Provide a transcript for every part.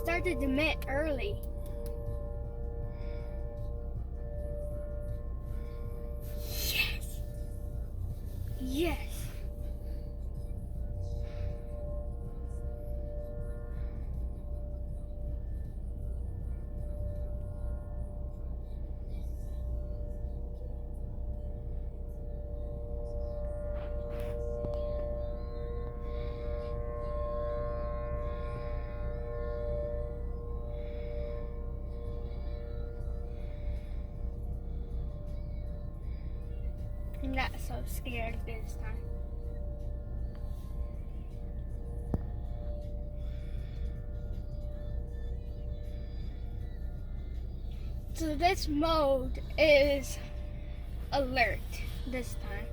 started to mint early. Yes. Yes. I'm not so scared this time. So this mode is alert this time.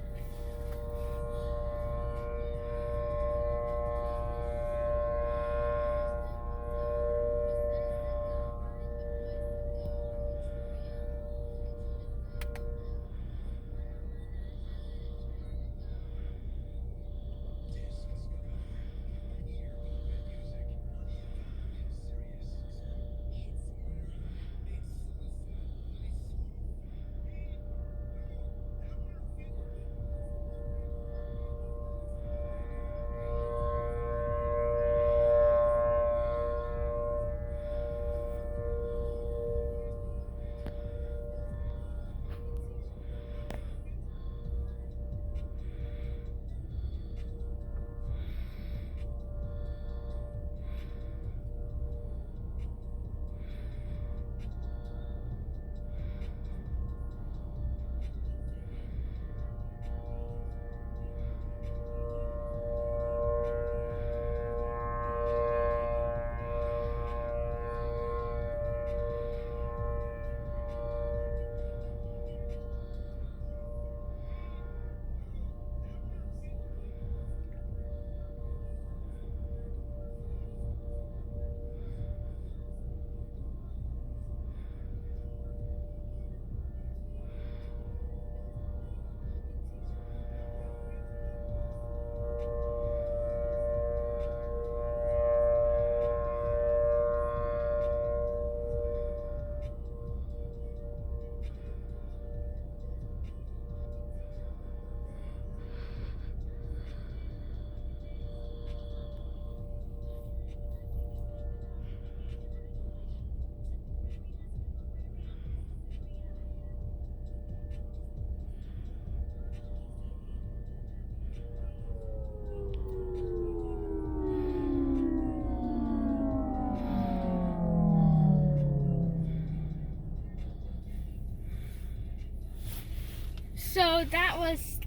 So that was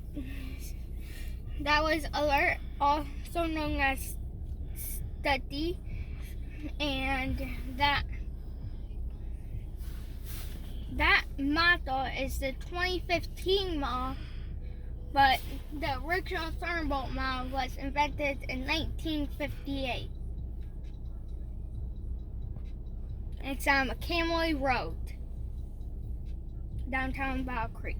alert, also known as study, and that model is the 2015 model, but the original Thunderbolt model was invented in 1958. It's on McCamley Road, downtown Battle Creek.